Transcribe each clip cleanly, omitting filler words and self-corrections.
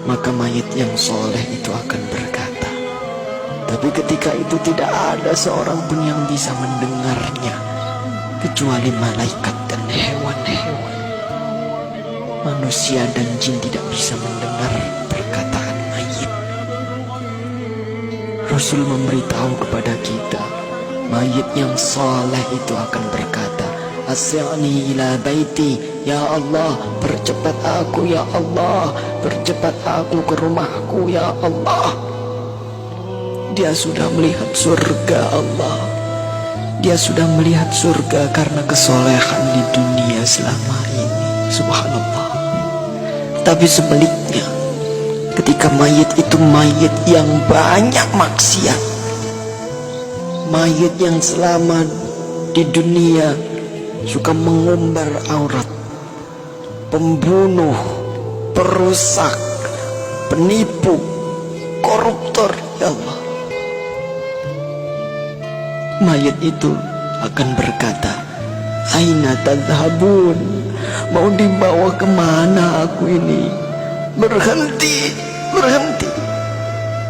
maka mayit yang soleh itu akan berkata. Tapi ketika itu tidak ada seorang pun yang bisa mendengarnya kecuali malaikat dan hewan-hewan. Manusia dan jin tidak bisa mendengar perkataan mayit. Rasul memberitahu kepada kita, mayit yang soleh itu akan berkata, Asri'ni ila baiti, ya Allah, percepat aku ya Allah, percepat aku ke rumahku ya Allah. Dia sudah melihat surga Allah. Dia sudah melihat surga karena kesolehan di dunia selama ini. Subhanallah. Tapi sebaliknya, ketika mayit itu mayit yang banyak maksiat, mayit yang selama di dunia suka mengumbar aurat, pembunuh, perusak, penipu, koruptor, ya Allah, mayit itu akan berkata, Aina tadhabun, mau dibawa kemana aku ini? Berhenti, berhenti.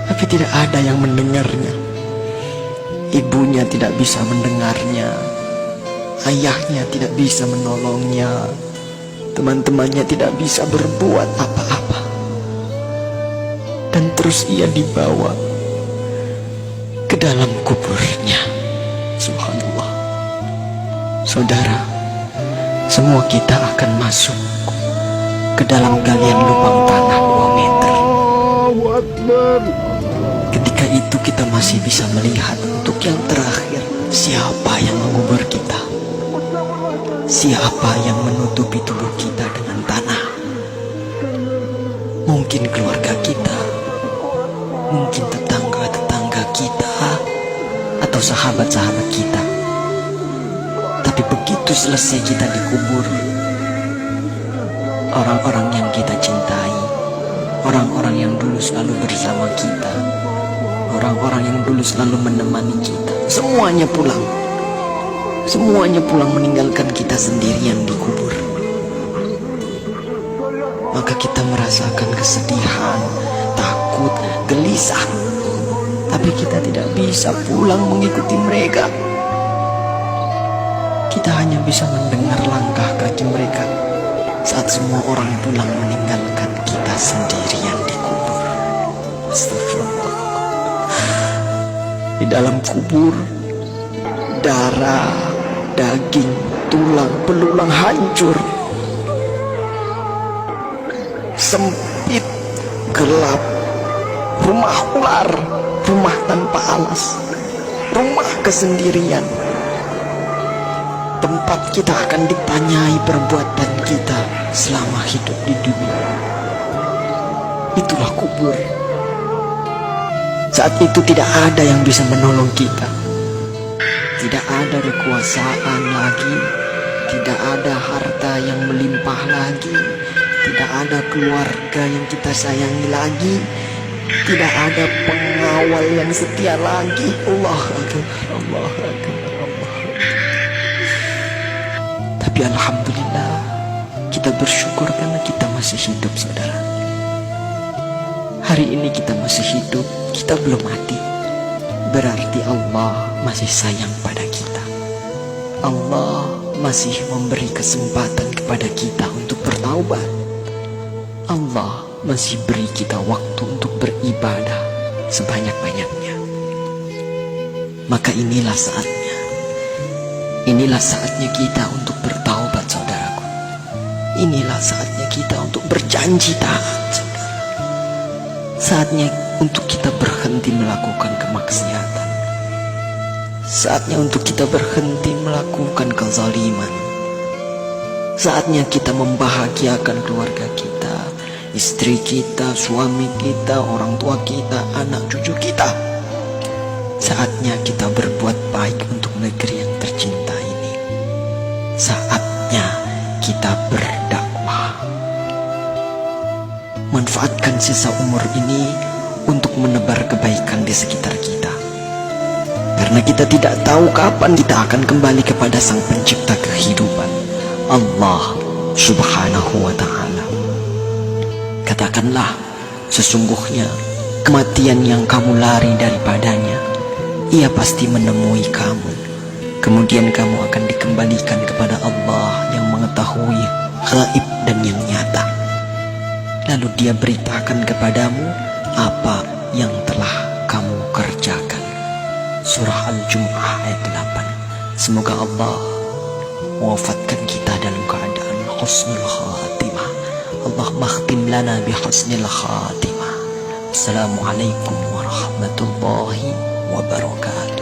Tapi tidak ada yang mendengarnya. Ibunya tidak bisa mendengarnya, ayahnya tidak bisa menolongnya, teman-temannya tidak bisa berbuat apa-apa. Dan terus ia dibawa ke dalam kuburnya. Subhanallah. Saudara, semua kita akan masuk ke dalam galian lubang tanah 2 meter. Ketika itu kita masih bisa melihat untuk yang terakhir, siapa yang mengubur kita, siapa yang menutupi tubuh kita dengan tanah. Mungkin keluarga kita, mungkin tetangga-tetangga kita, atau sahabat-sahabat kita. Tapi begitu selesai kita dikubur, orang-orang yang kita cintai, orang-orang yang dulu selalu bersama kita, orang-orang yang dulu selalu menemani kita, semuanya pulang. Semuanya pulang meninggalkan kita sendirian di kubur. Maka kita merasakan kesedihan, takut, gelisah. Tapi kita tidak bisa pulang mengikuti mereka. Kita hanya bisa mendengar langkah kaki mereka saat semua orang pulang meninggalkan kita sendirian di kubur. Astagfirullah. Di dalam kubur, darah, daging, tulang, belulang hancur. Sempit, gelap, rumah ular, rumah tanpa alas, rumah kesendirian. Tempat kita akan ditanyai perbuatan kita selama hidup di dunia. Itulah kubur. Saat itu tidak ada yang bisa menolong kita. Tidak ada kekuasaan lagi, tidak ada harta yang melimpah lagi, tidak ada keluarga yang kita sayangi lagi, tidak ada pengawal yang setia lagi. Allah Akbar, Allah Akbar, Allah Akbar. Tapi alhamdulillah, kita bersyukur karena kita masih hidup, saudara. Hari ini kita masih hidup, kita belum mati. Berarti Allah masih sayang pada kita. Allah masih memberi kesempatan kepada kita untuk bertaubat. Allah masih beri kita waktu untuk beribadah sebanyak-banyaknya. Maka inilah saatnya. Inilah saatnya kita untuk bertaubat, saudaraku. Inilah saatnya kita untuk berjanji taat, saudara. Saatnya untuk kita berhenti melakukan kemaksiatan. Saatnya untuk kita berhenti melakukan kezaliman. Saatnya kita membahagiakan keluarga kita, istri kita, suami kita, orang tua kita, anak cucu kita. Saatnya kita berbuat baik untuk negeri yang tercinta ini. Saatnya kita berdakwah. Manfaatkan sisa umur ini untuk menebar kebaikan di sekitar kita. Karena kita tidak tahu kapan kita akan kembali kepada Sang Pencipta kehidupan, Allah Subhanahu wa ta'ala. Katakanlah, Sesungguhnya kematian yang kamu lari daripadanya, ia pasti menemui kamu. Kemudian kamu akan dikembalikan kepada Allah yang mengetahui gaib dan yang nyata. Lalu dia beritakan kepadamu apa yang telah kamu kerjakan. Surah Al-Jum'ah ayat 8. Semoga Allah mewafatkan kita dalam keadaan husnul khatimah. Allahumma khtim lana bi husnil khatimah. Assalamualaikum warahmatullahi wabarakatuh.